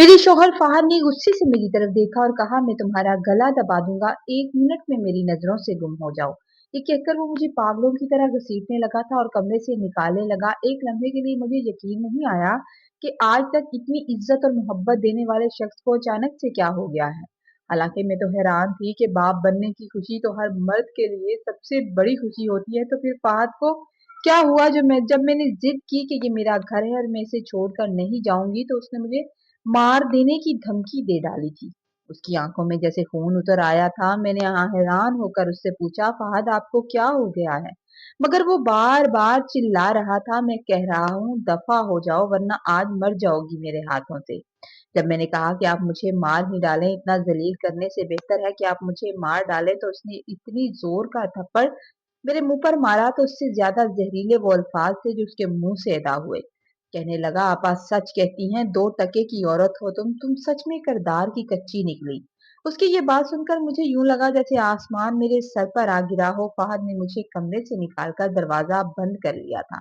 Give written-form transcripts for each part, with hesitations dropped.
मेरे शौहर फहद ने गुस्से से मेरी तरफ देखा और कहा, मैं तुम्हारा गला दबा दूंगा, 1 मिनट में मेरी नजरों से गुम हो जाओ। ये कहकर वो मुझे पागलों की तरह घसीटने लगा था और कमरे से निकालने लगा। एक लम्हे के लिए मुझे यकीन नहीं आया कि आज तक इतनी इज्जत और मोहब्बत देने वाले शख्स को अचानक से क्या हो गया है। हालांकि मैं तो हैरान थी कि बाप बनने की खुशी तो हर मर्द के लिए सबसे बड़ी खुशी होती है, तो फिर फहद को क्या हुआ जब मैंने जिद की कि ये मेरा घर है और मैं इसे छोड़कर नहीं जाऊंगी, तो उसने मुझे मार देने की धमकी दे डाली थी। उसकी आंखों में जैसे खून उतर आया था। मैंने यहाँ हैरान होकर उससे पूछा, फहद आपको क्या हो गया है? मगर वो बार बार चिल्ला रहा था, मैं कह रहा हूँ दफा हो जाओ वरना आज मर जाओगी मेरे हाथों से। जब मैंने कहा कि आप मुझे मार ही डालें, इतना जलील करने से बेहतर है कि आप मुझे मार डालें, तो उसने इतनी जोर का थप्पड़ मेरे मुंह पर मारा, तो उससे ज्यादा जहरीले वो अल्फाज थे जो उसके मुंह से अदा हुए। कहने लगा, आपा सच कहती हैं, 2 टके की औरत हो तुम सच में किरदार की कच्ची निकली। उसकी ये बात सुनकर मुझे यूं लगा जैसे आसमान मेरे सर पर आ गिरा हो। फहद ने मुझे कमरे से निकालकर दरवाजा बंद कर लिया था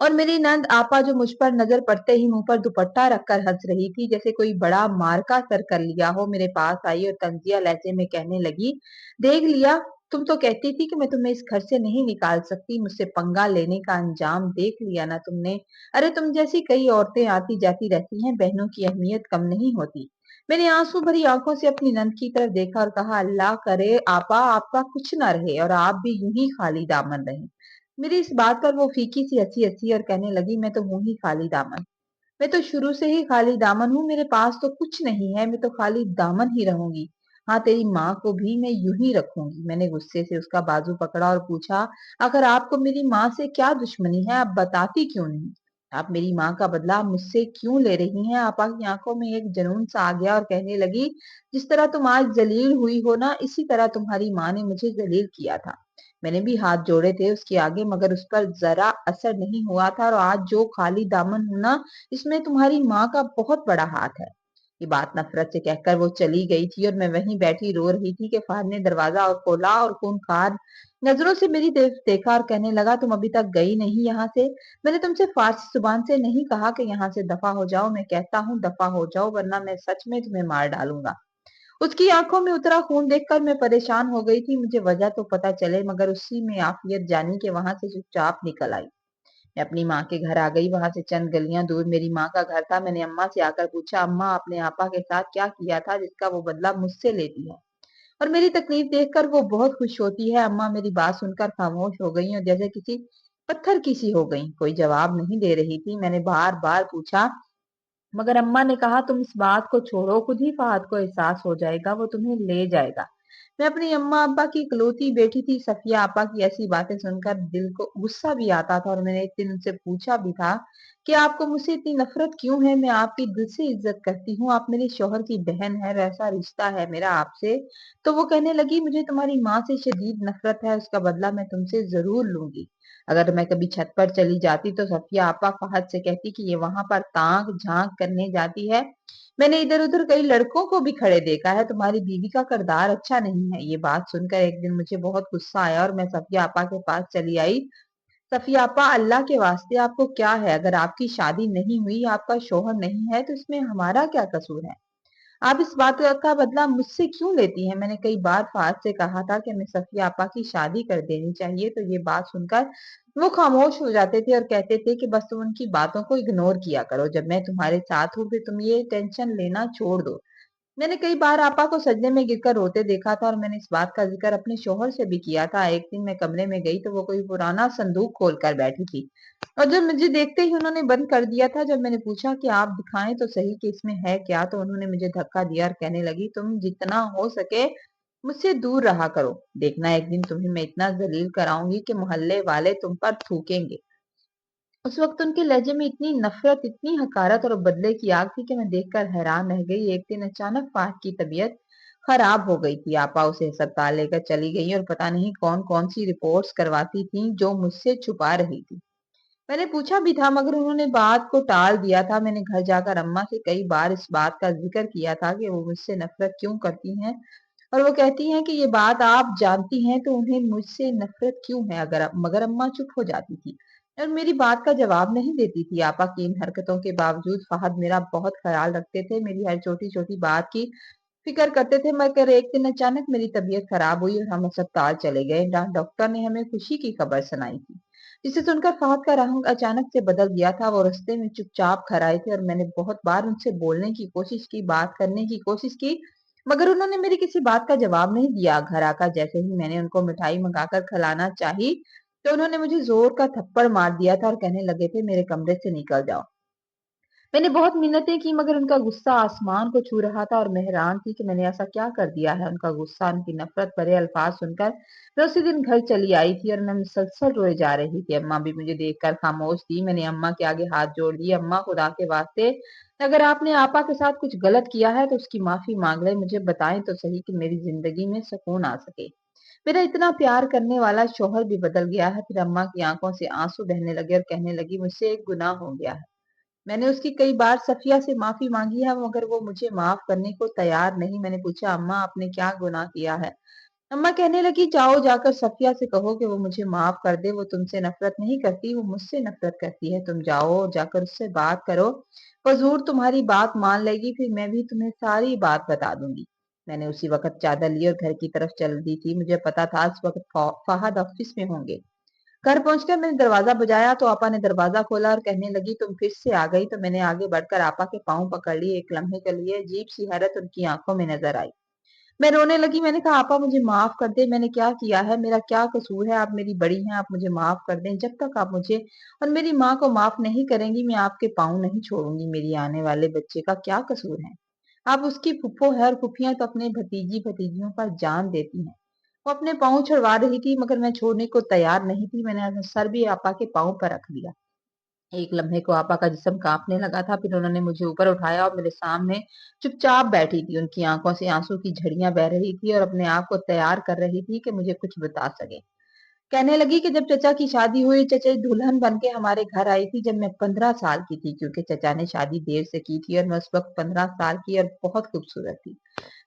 और मेरी नंद आपा, जो मुझ पर नजर पड़ते ही मुंह पर दुपट्टा रखकर हंस रही थी जैसे कोई बड़ा मार्का सर कर लिया हो, मेरे पास आई और तंजिया लहजे में कहने लगी, देख लिया, तुम तो कहती थी कि मैं तुम्हें इस घर से नहीं निकाल सकती। मुझसे पंगा लेने का अंजाम देख लिया ना तुमने। अरे तुम जैसी कई औरतें आती जाती रहती हैं, बहनों की अहमियत कम नहीं होती। मैंने आंसू भरी आंखों से अपनी नंद की तरफ देखा और कहा, अल्लाह करे आपा आपका कुछ ना रहे और आप भी यूं ही खाली दामन रहे। मेरी इस बात पर वो फीकी सी हंसी हंसी और कहने लगी, मैं तो हूं ही खाली दामन। मैं तो शुरू से ही खाली दामन हूँ, मेरे पास तो कुछ नहीं है, मैं तो खाली दामन ही रहूंगी। हाँ, तेरी माँ को भी मैं यूं ही रखूंगी। मैंने गुस्से से उसका बाजू पकड़ा और पूछा, अगर आपको मेरी माँ से क्या दुश्मनी है, आप बताती क्यों नहीं? आप मेरी माँ का बदला मुझसे क्यों ले रही हैं? आपा की आंखों में एक जुनून सा आ गया और कहने लगी, जिस तरह तुम आज जलील हुई हो ना, इसी तरह तुम्हारी माँ ने मुझे जलील किया था। मैंने भी हाथ जोड़े थे उसके आगे, मगर उस पर जरा असर नहीं हुआ था, और आज जो खाली दामन हूं ना, इसमें तुम्हारी माँ का बहुत बड़ा हाथ है। ये बात नफरत से कहकर वो चली गई थी और मैं वहीं बैठी रो रही थी कि फहद ने दरवाजा और खोला और खूंखार नजरों से मेरी देखा और कहने लगा, तुम अभी तक गई नहीं यहाँ से? मैंने तुमसे फारसी जुबान से नहीं कहा कि यहाँ से दफा हो जाओ? मैं कहता हूँ दफा हो जाओ वरना मैं सच में तुम्हें मार डालूंगा। उसकी आंखों में उतरा खून देखकर मैं परेशान हो गई थी। मुझे वजह तो पता चले, मगर उसी में आफियत जानी कि वहां से चुपचाप निकल आई। मैं अपनी माँ के घर आ गई। वहां से चंद गलियां दूर मेरी माँ का घर था। मैंने अम्मा से आकर पूछा, अम्मा आपने आपा के साथ क्या किया था जिसका वो बदला मुझसे लेती है और मेरी तकलीफ देखकर वो बहुत खुश होती है? अम्मा मेरी बात सुनकर खामोश हो गई और जैसे किसी पत्थर की सी हो गई, कोई जवाब नहीं दे रही थी। मैंने बार बार पूछा, मगर अम्मा ने कहा, तुम इस बात को छोड़ो, खुद ही फहद को एहसास हो जाएगा, वो तुम्हें ले जाएगा। मैं अपनी अम्मा अब्बा की इकलौती बेटी थी। सफिया आपा की ऐसी बातें सुनकर दिल को गुस्सा भी आता था और मैंने एक दिन उनसे पूछा भी था कि आपको मुझसे इतनी नफरत क्यों है? मैं आपकी दिल से इज्जत करती हूँ, आप मेरे शौहर की बहन है, ऐसा रिश्ता है मेरा आपसे। तो वो कहने लगी, मुझे तुम्हारी माँ से शदीद नफरत है, उसका बदला मैं तुमसे जरूर लूंगी। अगर मैं कभी छत पर चली जाती तो सफिया आपा फहद से कहती कि ये वहां पर ताक झांक करने जाती है। मैंने इधर उधर कई लड़कों को भी खड़े देखा है, तुम्हारी बीवी का किरदार अच्छा नहीं है। ये बात सुनकर एक दिन मुझे बहुत गुस्सा आया और मैं सफिया आपा के पास चली आई। सफिया आपा, अल्लाह के वास्ते आपको क्या है? अगर आपकी शादी नहीं हुई, आपका शौहर नहीं है, तो इसमें हमारा क्या कसूर है? आप इस बात का बदला मुझसे क्यों लेती हैं? मैंने कई बार फहद से कहा था कि हमें सफिया आपा की शादी कर देनी चाहिए, तो ये बात सुनकर वो खामोश हो जाते थे और कहते थे कि बस तुम उनकी बातों को इग्नोर किया करो, जब मैं तुम्हारे साथ हूँ फिर तुम ये टेंशन लेना छोड़ दो। मैंने कई बार आपा को सजदे में गिरकर रोते देखा था और मैंने इस बात का जिक्र अपने शौहर से भी किया था। एक दिन मैं कमरे में गई तो वो कोई पुराना संदूक खोलकर बैठी थी और जब मुझे देखते ही उन्होंने बंद कर दिया था। जब मैंने पूछा कि आप दिखाएं तो सही कि इसमें है क्या, तो उन्होंने मुझे धक्का दिया और कहने लगी, तुम जितना हो सके मुझसे दूर रहा करो। देखना एक दिन तुम्हें मैं इतना जलील कराऊंगी कि मोहल्ले वाले तुम पर थूकेंगे। उस वक्त उनके लहजे में इतनी नफरत, इतनी हकारत और बदले की आग थी कि मैं देखकर हैरान रह गई। एक दिन अचानक फहद की तबीयत खराब हो गई थी। आपा उसे अस्पताल लेकर चली गई और पता नहीं कौन कौन सी रिपोर्ट्स करवाती थी जो मुझसे छुपा रही थी। मैंने पूछा भी था, मगर उन्होंने बात को टाल दिया था। मैंने घर जाकर अम्मा से कई बार इस बात का जिक्र किया था कि वो मुझसे नफरत क्यों करती हैं, और वो कहती हैं कि ये बात आप जानती हैं तो उन्हें मुझसे नफरत क्यों है? मगर अम्मा चुप हो जाती थी। और मेरी बात का जवाब नहीं देती थी। आपा की इन हरकतों के बावजूद फहद मेरा बहुत ख्याल रखते थे, मेरी हर छोटी-छोटी बात की फ़िक्र करते थे। मगर एक दिन अचानक मेरी तबीयत ख़राब हुई और हम अस्पताल चले गए। डॉक्टर ने हमें खुशी की खबर सुनाई थी, जिसे सुनकर फहद का रंग अचानक से बदल गया था। वो रास्ते में चुपचाप खड़े थे और मैंने बहुत बार उनसे बोलने की कोशिश की, बात करने की कोशिश की, मगर उन्होंने मेरी किसी बात का जवाब नहीं दिया। घर आकर जैसे ही मैंने उनको मिठाई मंगाकर खिलाना चाही, तो उन्होंने मुझे ज़ोर का थप्पड़ मार दिया था और कहने लगे थे, मेरे कमरे से निकल जाओ। मैंने बहुत मिन्नतें की, मगर उनका गुस्सा आसमान को छू रहा था और मैं हैरान थी कि मैंने ऐसा क्या कर दिया है। उनका गुस्सा, उनकी नफरत भरे अल्फाज सुनकर मैं उसी दिन घर चली आई थी और मैं मुसलसल रोए जा रही थी। अम्मा भी मुझे देखकर खामोश थी। मैंने अम्मा के आगे हाथ जोड़ दिए। अम्मा, खुदा के वास्ते, अगर आपने आपा के साथ कुछ गलत किया है तो उसकी माफी मांग ले, मुझे बताएं तो सही कि मेरी जिंदगी में सुकून आ सके। मेरा इतना प्यार करने वाला शौहर भी बदल गया है। फिर अम्मा की आंखों से आंसू बहने लगे और कहने लगी, मुझसे एक गुनाह हो गया है। मैंने उसकी कई बार सफिया से माफी मांगी है, मगर वो मुझे माफ करने को तैयार नहीं। मैंने पूछा, अम्मा आपने क्या गुनाह किया है? अम्मा कहने लगी, जाओ जाकर सफिया से कहो कि वो मुझे माफ कर दे। वो तुमसे नफरत नहीं करती, वो मुझसे नफरत करती है। तुम जाओ, जाकर उससे बात करो, वो जरूर तुम्हारी बात मान लेगी। फिर मैं भी तुम्हें सारी बात बता दूंगी। मैंने उसी वक्त चादर ली और घर की तरफ चल दी थी। मुझे पता था इस वक्त फहद ऑफिस में होंगे। घर पहुंचकर मैंने दरवाजा बजाया तो आपा ने दरवाजा खोला और कहने लगी, तुम फिर से आ गई। तो मैंने आगे बढ़कर आपा के पांव पकड़ लिए। एक लम्हे के लिए अजीब सी हैरत उनकी आंखों में नजर आई। मैं रोने लगी। मैंने कहा, आपा मुझे माफ कर दे, मैंने क्या किया है? मेरा क्या कसूर है? आप मेरी बड़ी हैं, आप मुझे माफ कर दें। जब तक आप मुझे और मेरी माँ को माफ नहीं करेंगी, मैं आपके पाँव नहीं छोड़ूंगी। मेरी आने वाले बच्चे का क्या कसूर है? आप उसकी फुप्पो है और फुफियां तो अपने भतीजी भतीजियों पर जान देती हैं। वो अपने पाँव छुड़वा रही थी, मगर मैं छोड़ने को तैयार नहीं थी। मैंने अपना सर भी आपा के पाँव पर रख दिया। एक लम्हे को आपा का जिस्म कांपने लगा था। फिर उन्होंने मुझे ऊपर उठाया और मेरे सामने चुपचाप बैठी थी। उनकी आंखों से आंसू की झड़ियां बह रही थी और अपने आप को तैयार कर रही थी कि मुझे कुछ बता सके। कहने लगी कि जब चचा की शादी हुई, चचा दुल्हन बन के हमारे घर आई थी जब मैं 15 साल की थी, क्योंकि चचा ने शादी देर से की थी और मैं उस वक्त 15 साल की और बहुत खूबसूरत थी।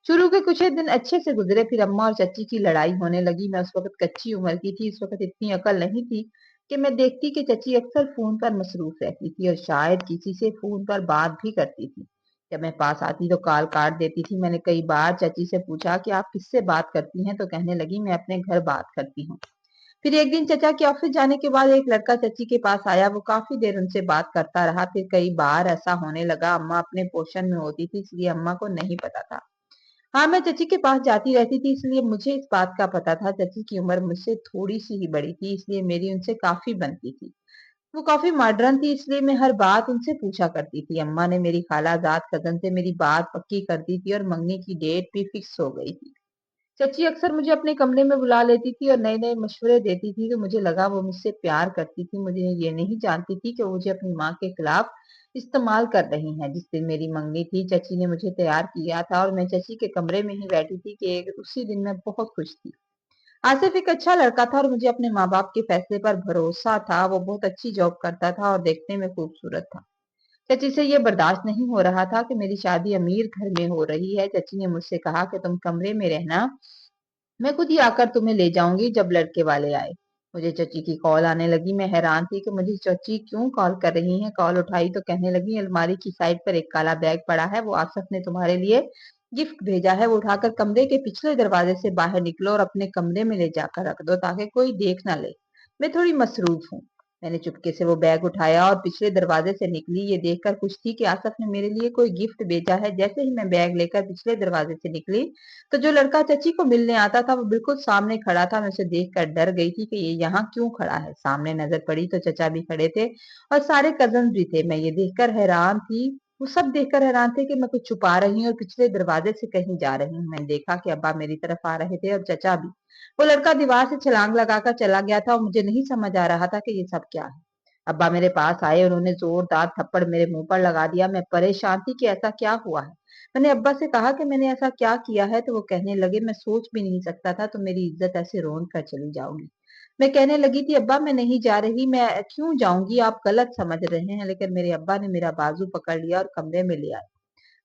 शुरू के कुछ ही दिन अच्छे से गुजरे, फिर अम्मा और चाची की लड़ाई होने लगी। मैं उस वक्त कच्ची उम्र की थी, इस वक्त इतनी अकल नहीं थी कि मैं देखती कि चाची अक्सर फोन पर मसरूफ रहती थी और शायद किसी से फोन पर बात भी करती थी। जब मैं पास आती तो कॉल काट देती थी। मैंने कई बार चाची से पूछा कि आप किससे बात करती हैं, तो कहने लगी, मैं अपने घर बात करती हूँ। फिर एक दिन चचा के ऑफिस जाने के बाद एक लड़का चाची के पास आया। वो काफी देर उनसे बात करता रहा। फिर कई बार ऐसा होने लगा, अम्मा अपने पोषण में होती थी, इसलिए अम्मा को नहीं पता था। हाँ, मैं चची के पास जाती रहती थी, इसलिए मुझे इस बात का पता था। चची की उम्र मुझसे थोड़ी सी ही बड़ी थी, इसलिए मेरी उनसे काफी बनती थी। वो काफी मॉडर्न थी, इसलिए मैं हर बात उनसे पूछा करती थी। अम्मा ने मेरी खालाजाद कजन से मेरी बात पक्की कर दी थी और मंगनी की डेट भी फिक्स हो गई थी। चची अक्सर मुझे अपने कमरे में बुला लेती थी और नए नए मशवरे देती थी, तो मुझे लगा वो मुझसे प्यार करती थी। मुझे ये नहीं जानती थी कि वो मुझे अपनी माँ के खिलाफ इस्तेमाल कर रही हैं। जिस दिन मेरी मंगनी थी, चची ने मुझे तैयार किया था और मैं चची के कमरे में ही बैठी थी कि उसी दिन मैं बहुत खुश थी। आसिफ एक अच्छा लड़का था और मुझे अपने माँ बाप के फैसले पर भरोसा था। वो बहुत अच्छी जॉब करता था और देखने में खूबसूरत था। चची से ये बर्दाश्त नहीं हो रहा था कि मेरी शादी अमीर घर में हो रही है। चची ने मुझसे कहा कि तुम कमरे में रहना, मैं खुद ही आकर तुम्हें ले जाऊंगी जब लड़के वाले आए। मुझे चची की कॉल आने लगी। मैं हैरान थी कि मुझे चची क्यों कॉल कर रही हैं। कॉल उठाई तो कहने लगी, अलमारी की साइड पर एक काला बैग पड़ा है, वो आसफ ने तुम्हारे लिए गिफ्ट भेजा है। वो उठाकर कमरे के पिछले दरवाजे से बाहर निकलो और अपने कमरे में ले जाकर रख दो ताकि कोई देख ना ले। मैं थोड़ी मसरूफ हूँ। मैंने चुपके से वो बैग उठाया और पिछले दरवाजे से निकली। ये देखकर खुश थी कि आसफ ने मेरे लिए कोई गिफ्ट भेजा है। जैसे ही मैं बैग लेकर पिछले दरवाजे से निकली, तो जो लड़का चची को मिलने आता था वो बिल्कुल सामने खड़ा था। मैं उसे देखकर डर गई थी कि ये यहाँ क्यों खड़ा है। सामने नजर पड़ी तो चचा भी खड़े थे और सारे कजन भी थे। मैं ये देखकर हैरान थी, वो सब देखकर हैरान थे कि मैं कुछ छुपा रही हूँ और पिछले दरवाजे से कहीं जा रही हूँ। मैंने देखा कि अब्बा मेरी तरफ आ रहे थे और चचा भी। वो लड़का दीवार से छलांग लगाकर चला गया था और मुझे नहीं समझ आ रहा था कि ये सब क्या है। अब्बा मेरे पास आए, उन्होंने जोरदार थप्पड़ मेरे मुंह पर लगा दिया। मैं परेशान थी कि ऐसा क्या हुआ है। मैंने अब्बा से कहा कि मैंने ऐसा क्या किया है, तो वो कहने लगे, मैं सोच भी नहीं सकता था तुम मेरी इज्जत ऐसे रोन कर चली जाओगी। मैं कहने लगी थी, अब्बा मैं नहीं जा रही, मैं क्यों जाऊंगी, आप गलत समझ रहे हैं। लेकिन मेरे अब्बा ने मेरा बाजू पकड़ लिया और कमरे में ले आए।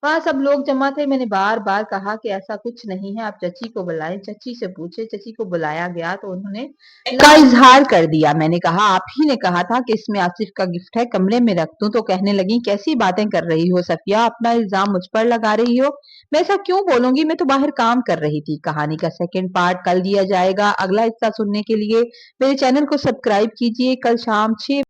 वहाँ सब लोग जमा थे। मैंने बार-बार कहा कि ऐसा कुछ नहीं है, आप चची को बुलाएँ, चची से पूछे। चची को बुलाया गया तो उन्होंने का इज़हार कर दिया। मैंने कहा, आप ही ने कहा था कि इसमें आसिफ का गिफ्ट है, कमरे में रख दूँ। तो कहने लगी, कैसी बातें कर रही हो सफिया, अपना इल्ज़ाम मुझ पर लगा रही हो। मैं ऐसा क्यों बोलूँगी, मैं तो बाहर काम कर रही थी। कहानी का सेकंड पार्ट कल दिया जाएगा। अगला हिस्सा सुनने के लिए मेरे चैनल को सब्सक्राइब कीजिए। कल शाम 6